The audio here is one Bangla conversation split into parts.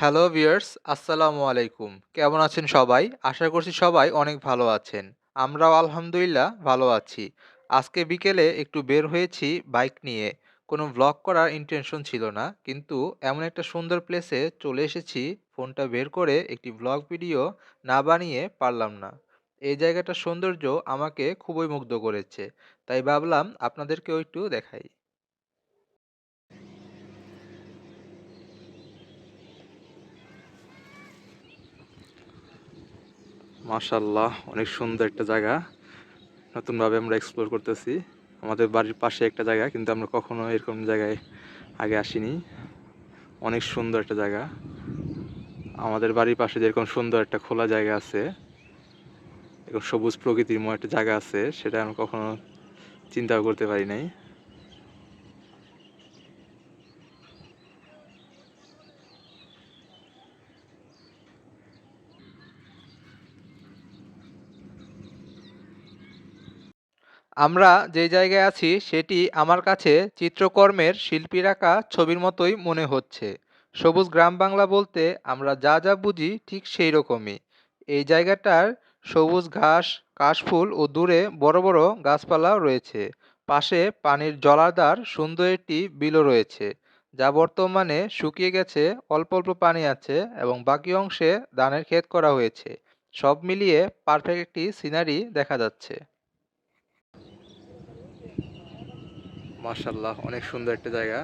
হ্যালো ভিউয়ার্স, আসসালামু আলাইকুম। কেমন আছেন সবাই? আশা করছি সবাই অনেক ভালো আছেন। আমরাও আলহামদুলিল্লাহ ভালো আছি। আজকে বিকেলে একটু বের হয়েছি বাইক নিয়ে। কোনো ভ্লগ করার ইনটেনশন ছিল না। কিন্তু এমন একটা সুন্দর প্লেসে চলে এসেছি, ফোনটা বের করে একটি ভ্লগ ভিডিও না বানিয়ে পারলাম না। এই জায়গাটার সৌন্দর্য আমাকে খুবই মুগ্ধ করেছে। তাই ভাবলাম আপনাদেরকেও একটু দেখাই। মাশাআল্লাহ, অনেক সুন্দর একটা জায়গা। নতুনভাবে আমরা এক্সপ্লোর করতেছি। আমাদের বাড়ির পাশে একটা জায়গা, কিন্তু আমরা কখনো এরকম জায়গায় আগে আসিনি। অনেক সুন্দর একটা জায়গা। আমাদের বাড়ির পাশে যেরকম সুন্দর একটা খোলা জায়গা আছে, এরকম সবুজ প্রকৃতিরময় একটা জায়গা আছে, সেটা আমরা কখনো চিন্তাও করতে পারি নাই। আমরা যে জায়গায় আছি সেটি আমার কাছে চিত্রকর্মের শিল্পীর আঁকা ছবির মতোই মনে হচ্ছে। সবুজ গ্রাম বাংলা বলতে আমরা যা যা বুঝি ঠিক সেই রকমই। এই জায়গাটার সবুজ ঘাস, কাশফুল ও দূরে বড় বড় গাছপালা রয়েছে। পাশে পানির জলাধার সুন্দর একটি বিলও রয়েছে, যা বর্তমানে শুকিয়ে গেছে। অল্প অল্প পানি আছে এবং বাকি অংশে ধানের ক্ষেত করা হয়েছে। সব মিলিয়ে পারফেক্ট একটি সিনারি দেখা যাচ্ছে। মাশাআল্লাহ, অনেক সুন্দর একটা জায়গা।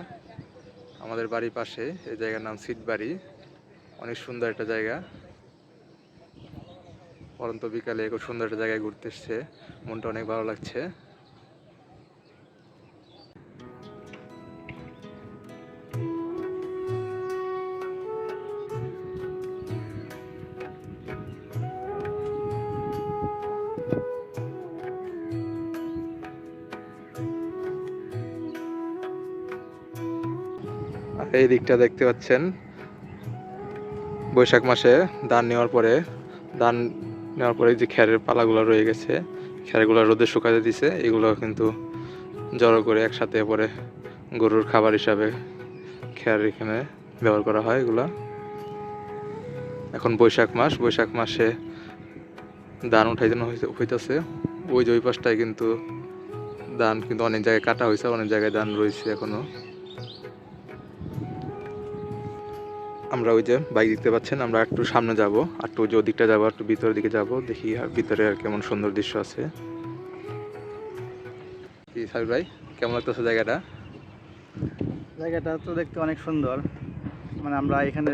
আমাদের বাড়ির পাশে এই জায়গার নাম সিটবাড়ি। অনেক সুন্দর একটা জায়গা। পরন্ত বিকালে খুব সুন্দর একটা জায়গায় ঘুরতে এসছে, মনটা অনেক ভালো লাগছে। আর এই দিকটা দেখতে পাচ্ছেন, বৈশাখ মাসে ধান নেওয়ার পরে ধান নেওয়ার পরে যে খ্যারের পালাগুলো রয়ে গেছে, খ্যারগুলো রোদে শুকাতে দিছে, এগুলো কিন্তু জড়ো করে একসাথে পরে গরুর খাবার হিসাবে খ্যার এখানে ব্যবহার করা হয়। এগুলা এখন বৈশাখ মাস, বৈশাখ মাসে ধান উঠাইতে হইতেছে। ওই যে ওই পাশটায় কিন্তু ধান কিন্তু অনেক জায়গায় কাটা হয়েছে, অনেক জায়গায় ধান রয়েছে এখনো। আমরা ওই যে বাইক দেখতে পাচ্ছেন, আমরা একটু সামনে যাব, আর একটু যে ওদিকটা যাবো, একটু ভিতরের দিকে যাব, দেখি আর ভিতরে আর কেমন সুন্দর দৃশ্য আছে। কি সাবির ভাই, কেমন লাগতেছে জায়গাটা? জায়গাটা তো দেখতে অনেক সুন্দর। মানে আমরা এখানে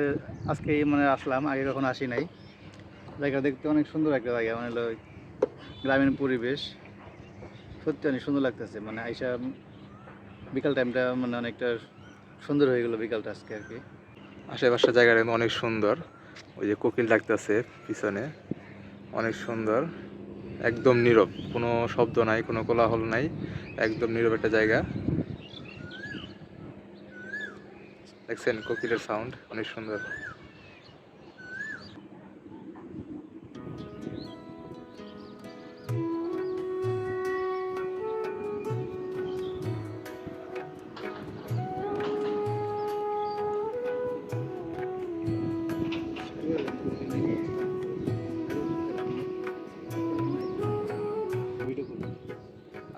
আজকেই মানে আসলাম, আগে কখনো আসি নাই। জায়গা দেখতে অনেক সুন্দর একটা জায়গা, মানে হলো গ্রামীণ পরিবেশ। সত্যি অনেক সুন্দর লাগতেছে, মানে আইসা বিকাল টাইমটা মানে অনেকটা সুন্দর হয়ে গেল বিকালটা আজকে আর কি। আশেপাশের জায়গাটা কিন্তু অনেক সুন্দর। ওই যে কোকিল ডাকতেছে পিছনে, অনেক সুন্দর। একদম নীরব, কোনো শব্দ নাই, কোনো কোলাহল নাই, একদম নীরব একটা জায়গা। দেখছেন কোকিলের সাউন্ড, অনেক সুন্দর।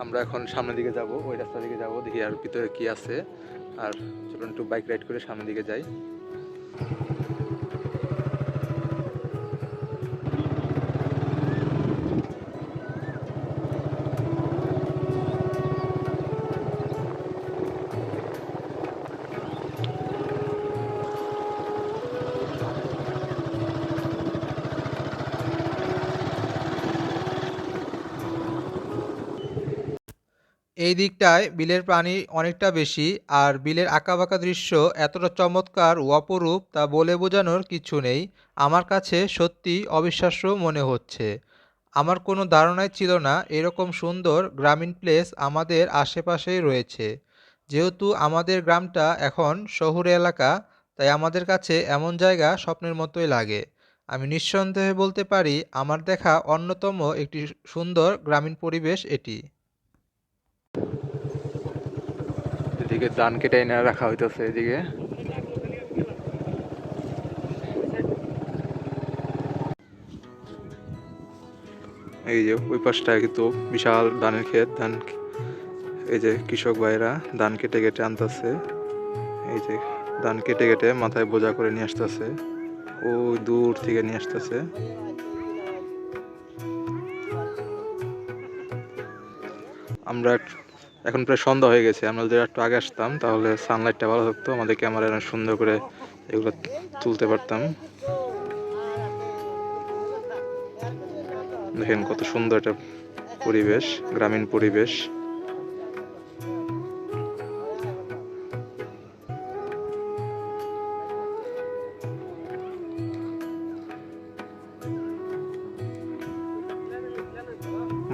আমরা এখন সামনের দিকে যাব, ওই রাস্তা দিকে যাব, দেখি আর ভিতরে কি আছে। আর চলুন একটু বাইক রাইড করে সামনের দিকে যাই। এই দিকটায় বিলের পানি অনেকটা বেশি, আর বিলের আঁকাবাঁকা দৃশ্য এতটা চমৎকার ও অপরূপ তা বলে বোঝানোর কিছু নেই। আমার কাছে সত্যি অবিশ্বাস্য মনে হচ্ছে। আমার কোনো ধারণাই ছিল না এরকম সুন্দর গ্রামীণ প্লেস আমাদের আশেপাশেই রয়েছে। যেহেতু আমাদের গ্রামটা এখন শহুরে এলাকা, তাই আমাদের কাছে এমন জায়গা স্বপ্নের মতোই লাগে। আমি নিঃসন্দেহে বলতে পারি আমার দেখা অন্যতম একটি সুন্দর গ্রামীণ পরিবেশ এটি। এদিকে ধান কেটে এনে রাখা হইতেছে এদিকে। এই যে ওই পাশটা কিন্তু বিশাল ধানের ক্ষেত, এই যে কৃষক ভাইরা ধান কেটে কেটে আনতেছে, এই যে ধান কেটে কেটে মাথায় বোঝা করে নিয়ে আসতেছে, ওই দূর থেকে নিয়ে আসতেছে। আমরা এখন প্রায় সন্ধ্যা হয়ে গেছে, আমরা যদি একটু আগে আসতাম তাহলে সানলাইটটা ভালো থাকতো, আমাদের ক্যামেরা অনেক সুন্দর করে এগুলো তুলতে পারতাম। দেখেন কত সুন্দর একটা পরিবেশ, গ্রামীণ পরিবেশ।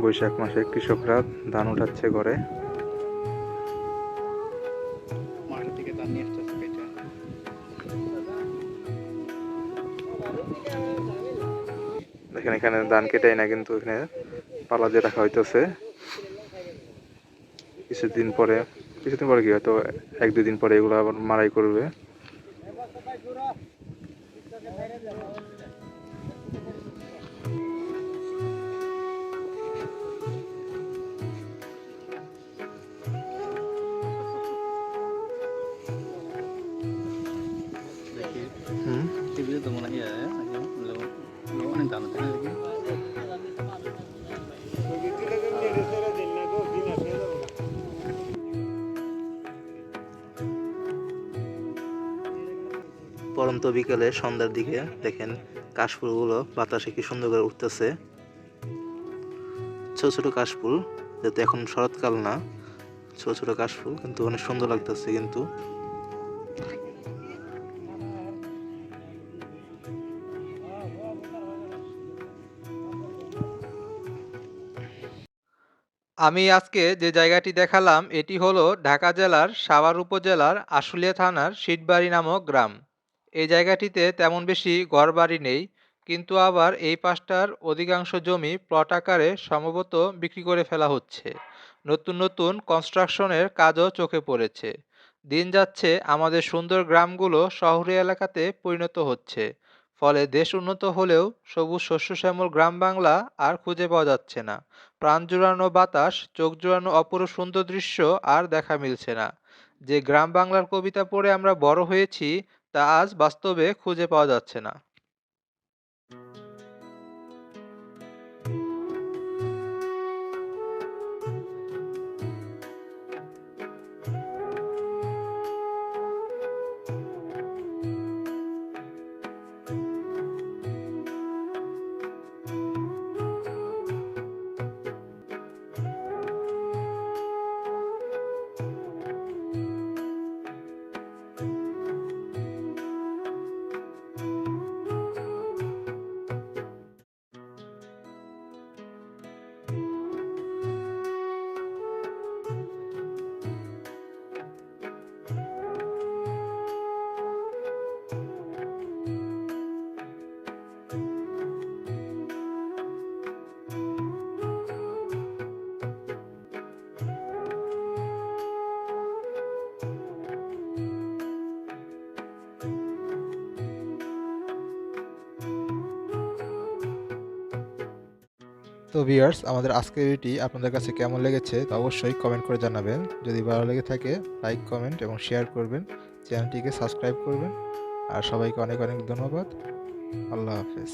বৈশাখ মাসে কৃষকরা ধান উঠাচ্ছে ঘরে। মাঠ থেকে ধান নিয়ে আসতেছে কেটে। দেখেন এখানে ধান কেটেই না, কিন্তু এখানে পালা দিয়ে রাখা হইতেছে। কিছুদিন পরে কি হয়তো 1-2 দিন পরে এগুলো আবার মাড়াই করবে। দেখি হুম, টিভিতে তো মনে হয় অনেক ধান আছে না দেখি। পরন্ত বিকেলে সন্ধ্যার দিকে দেখেন কাশফুলগুলো বাতাসে কি সুন্দর করে উঠতেছে। ছোট ছোট কাশফুল, যেহেতু এখন শরৎকাল না, ছোট ছোট কাশফুল কিন্তু অনেক সুন্দর লাগতেছে কিন্তু। আমি আজকে যে জায়গাটি দেখালাম এটি হলো ঢাকা জেলার সাভার উপজেলার আশুলিয়া থানার শীতবাড়ি নামক গ্রাম। এই জায়গাটিতে তেমন বেশি ঘরবাড়ি নেই, কিন্তু আবার এই পাশটার অধিকাংশ জমি প্লট আকারে সম্ভবত বিক্রি করে ফেলা হচ্ছে। নতুন নতুন কনস্ট্রাকশনের কাজও চোখে পড়েছে। দিন যাচ্ছে, আমাদের সুন্দর গ্রামগুলো শহরি এলাকাতে পরিণত হচ্ছে। ফলে দেশ উন্নত হলেও সবুজ শস্য শ্যামল গ্রাম বাংলা আর খুঁজে পাওয়া যাচ্ছে না। প্রাণ জুড়ানো বাতাস, চোখ জুড়ানো অপরূপ সুন্দর দৃশ্য আর দেখা মিলছে না। যে গ্রাম বাংলার কবিতা পড়ে আমরা বড় হয়েছি তা আজ বাস্তবে খুঁজে পাওয়া যাচ্ছে না। তো ভিউয়ার্স, আমাদের আজকের ভিডিওটি আপনাদের কাছে কেমন লেগেছে তা অবশ্যই কমেন্ট করে জানাবেন। যদি ভালো লেগে থাকে লাইক, কমেন্ট এবং শেয়ার করবেন। চ্যানেলটিকে সাবস্ক্রাইব করবেন। আর সবাইকে অনেক অনেক ধন্যবাদ। আল্লাহ হাফেজ।